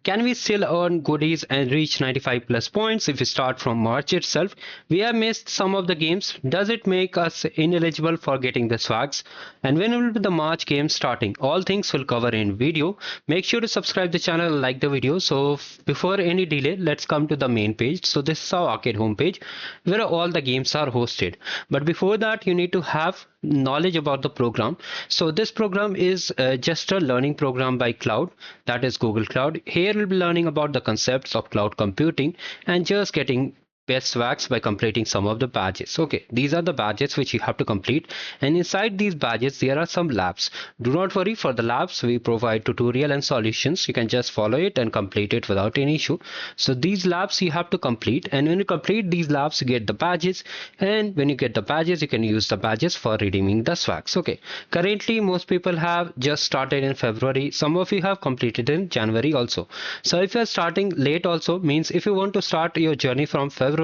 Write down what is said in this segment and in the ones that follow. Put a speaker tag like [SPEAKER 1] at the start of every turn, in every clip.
[SPEAKER 1] Can we still earn goodies and reach 95 plus points if we start from March itself? We have missed some of the games. Does it make us ineligible for getting the swags? And when will be the March game starting? All things will cover in video. Make sure to subscribe the channel and like the video. So before any delay, let's come to the main page. So this is our arcade homepage where all the games are hosted. But before that, you need to have knowledge about the program. So this program is just a learning program by cloud, that is Google Cloud. Here we'll be learning about the concepts of cloud computing and just getting best swags by completing some of the badges. Okay, these are the badges which you have to complete, and inside these badges there are some labs. Do not worry, for the labs we provide tutorial and solutions. You can just follow it and complete it without any issue. So these labs you have to complete, and when you complete these labs you get the badges, and when you get the badges you can use the badges for redeeming the swags. Okay, currently most people have just started in February. Some of you have completed in January also. So if you are starting late also, means if you want to start your journey from February,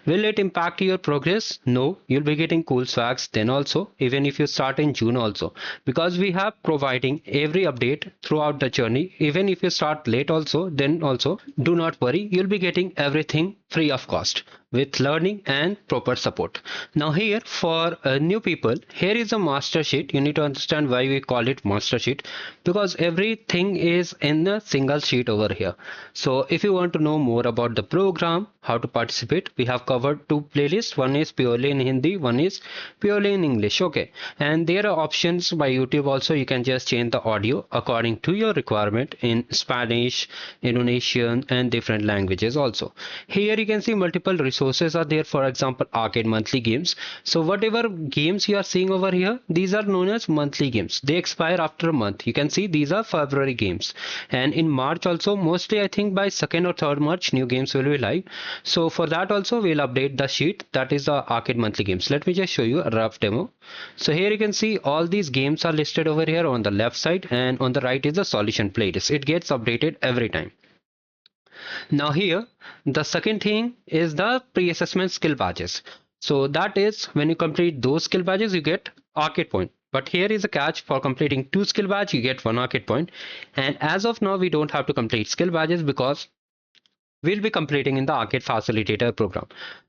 [SPEAKER 1] will it impact your progress? No, you'll be getting cool swags then also, even if you start in June also, because we have providing every update throughout the journey. Even if you start late also, then also do not worry, you'll be getting everything free of cost with learning and proper support. Now here for new people, here is a master sheet. You need to understand why we call it master sheet, because everything is in a single sheet over here. So if you want to know more about the program, how to participate, we have covered two playlists. One is purely in Hindi, one is purely in English. Okay, and there are options by YouTube also. You can just change the audio according to your requirement in Spanish, Indonesian and different languages also. Here you can see multiple resources are there. For example, arcade monthly games. So whatever games you are seeing over here, these are known as monthly games. They expire after a month. You can see these are February games, and in March also, mostly I think by 2nd or 3rd March new games will be live. So for that also we'll update the sheet, that is the arcade monthly games. Let me just show you a rough demo. So here you can see all these games are listed over here on the left side, and on the right is the solution playlist. It gets updated every time. Now here, the second thing is the pre-assessment skill badges. So that is when you complete those skill badges, you get arcade point. But here is a catch: for completing 2 skill badge, you get 1 arcade point. And as of now, we don't have to complete skill badges because we'll be completing in the Arcade Facilitator program.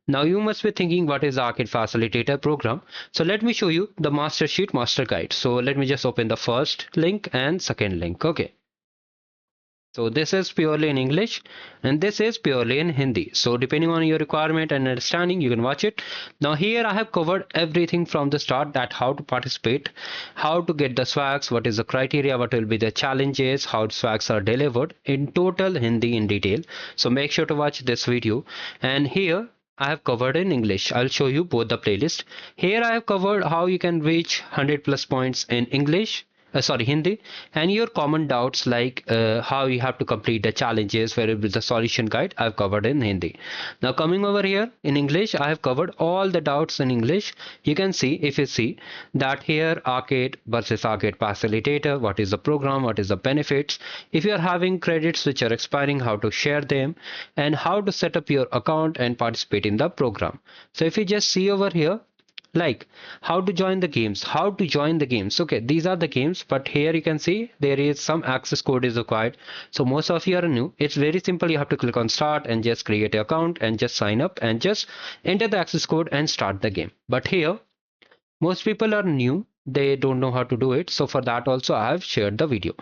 [SPEAKER 1] Now you must be thinking, what is the Arcade Facilitator program? So let me show you the master sheet, master guide. So let me just open the first link and second link. Okay. So this is purely in English and this is purely in Hindi. So depending on your requirement and understanding, you can watch it. Now here I have covered everything from the start, that how to participate, how to get the swags, what is the criteria, what will be the challenges, how swags are delivered in total Hindi in detail. So make sure to watch this video. And here I have covered in English. I'll show you both the playlist. Here I have covered how you can reach 100 plus points in English, Hindi, and your common doubts like how you have to complete the challenges, where with the solution guide I've covered in Hindi. Now coming over here in English, I have covered all the doubts in English. You can see, if you see that here, arcade versus arcade facilitator, what is the program, what is the benefits, if you are having credits which are expiring, how to share them, and how to set up your account and participate in the program. So if you just see over here, like how to join the games, okay, these are the games, but here you can see there is some access code is required. So most of you are new, it's very simple. You have to click on start and just create an account and just sign up and just enter the access code and start the game. But here most people are new, they don't know how to do it. So for that also I have shared the video.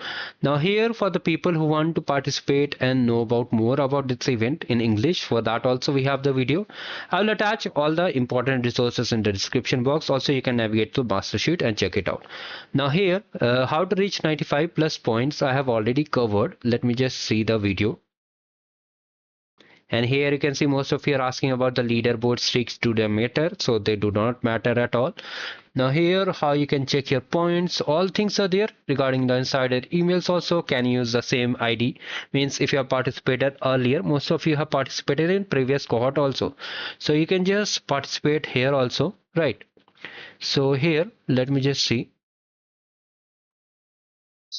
[SPEAKER 1] Now here, for the people who want to participate and know about more about this event in English, for that also we have the video. I will attach all the important resources in the description box. Also you can navigate to master sheet and check it out. Now here, how to reach 95 plus points I have already covered. Let me just see the video. And here you can see most of you are asking about the leaderboard streaks. Do they matter? So they do not matter at all. Now here, how you can check your points, all things are there. Regarding the insider emails also, can use the same ID. Means if you have participated earlier, most of you have participated in previous cohort also. So you can just participate here also, right? So here, let me just see.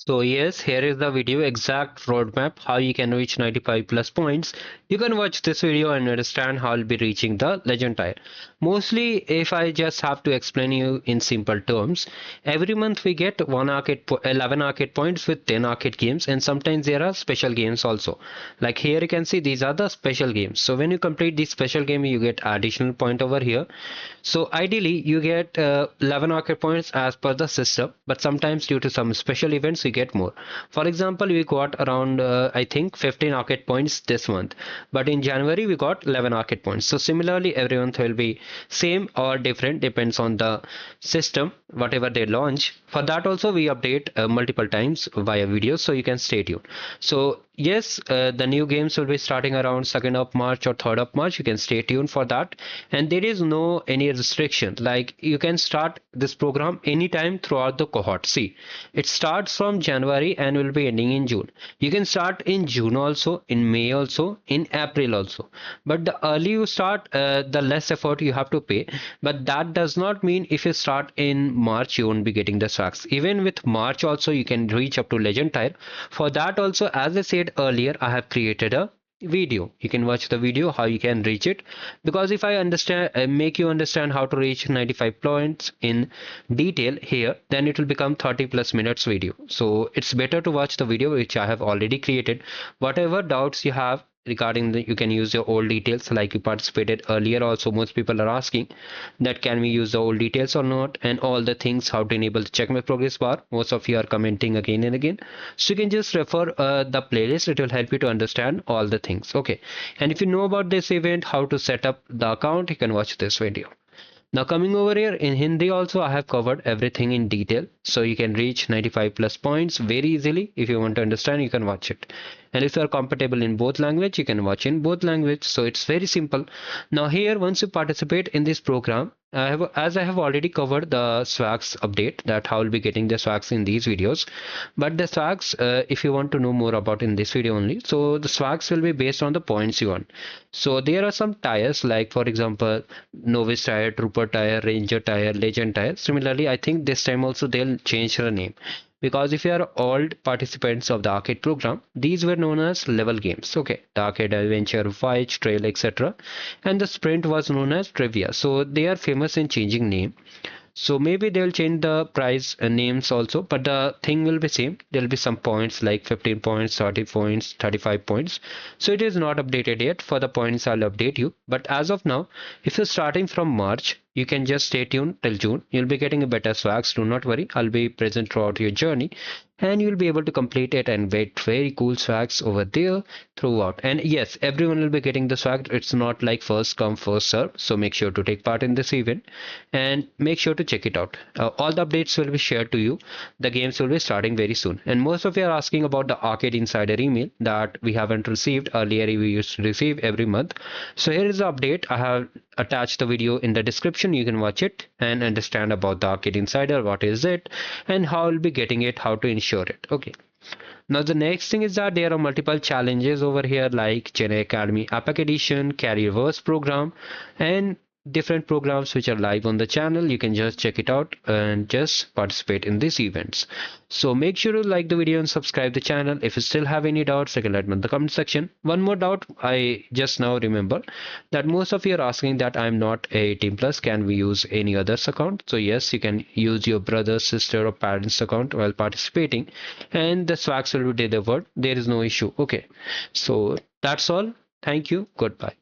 [SPEAKER 1] So yes, here is the video exact roadmap how you can reach 95 plus points. You can watch this video and understand how I'll be reaching the legend tier. Mostly if I just have to explain you in simple terms, every month we get 11 arcade points with 10 arcade games, and sometimes there are special games also. Like here you can see these are the special games. So when you complete this special game you get additional point over here. So ideally you get 11 arcade points as per the system, but sometimes due to some special events you get more. For example, we got around I think 15 arcade points this month, but in January we got 11 arcade points. So similarly every month will be same or different, depends on the system whatever they launch. For that also we update multiple times via videos, so you can stay tuned. So yes, the new games will be starting around 2nd of March or 3rd of March. You can stay tuned for that, and there is no any restriction. Like you can start this program anytime throughout the cohort. See, it starts from January and will be ending in June. You can start in June also, in May also, in April also. But the early you start, the less effort you have to pay. But that does not mean if you start in March you won't be getting the swags. Even with March also you can reach up to legend tier. For that also, as I said earlier, I have created a video. You can watch the video how you can reach it, because if I understand make you understand how to reach 95 points in detail here, then it will become 30 plus minutes video. So it's better to watch the video which I have already created. Whatever doubts you have regarding the, you can use your old details like you participated earlier. Also most people are asking that can we use the old details or not, and all the things, how to enable the check my progress bar. Most of you are commenting again and again, so you can just refer the playlist. It will help you to understand all the things. Okay, and if you know about this event, how to set up the account, you can watch this video. Now coming over here in Hindi also, I have covered everything in detail, so you can reach 95 plus points very easily. If you want to understand, you can watch it. And if you are compatible in both language, you can watch in both language. So it's very simple. Now here, once you participate in this program, as I have already covered the swags update, that how I'll be getting the swags in these videos. But the swags, if you want to know more about in this video only, so the swags will be based on the points you want. So there are some tiers, like for example, novice tier, trooper tier, ranger tier, legend tier. Similarly, I think this time also they'll change the name, because if you are old participants of the arcade program, these were known as level games. Okay, the arcade adventure, fight, trail, etc., and the sprint was known as trivia. So they are famous in changing name. So maybe they'll change the prize names also, but the thing will be same. There'll be some points like 15 points, 30 points, 35 points. So it is not updated yet. For the points I'll update you, but as of now, if you're starting from March, you can just stay tuned till June. You'll be getting a better swags. Do not worry, I'll be present throughout your journey, and you'll be able to complete it and get very cool swags over there throughout. And yes, everyone will be getting the swag. It's not like first come first serve, so make sure to take part in this event and make sure to check it out. All the updates will be shared to you. The games will be starting very soon, and most of you are asking about the arcade insider email that we haven't received. Earlier we used to receive every month. So here is the update. I have attached the video in the description. You can watch it and understand about the arcade insider, what is it and how I'll be getting it, how to ensure it. Okay, now the next thing is that there are multiple challenges over here like Chennai Academy Epic Edition, Careerverse program, and different programs which are live on the channel. You can just check it out and just participate in these events. So make sure to like the video and subscribe the channel. If you still have any doubts, you can let me in the comment section. One more doubt I just now remember, that most of you are asking that I'm not 18 plus, can we use any other's account? So yes, you can use your brother, sister or parents account while participating, and the swags will be delivered. There is no issue. Okay, so that's all. Thank you. Goodbye.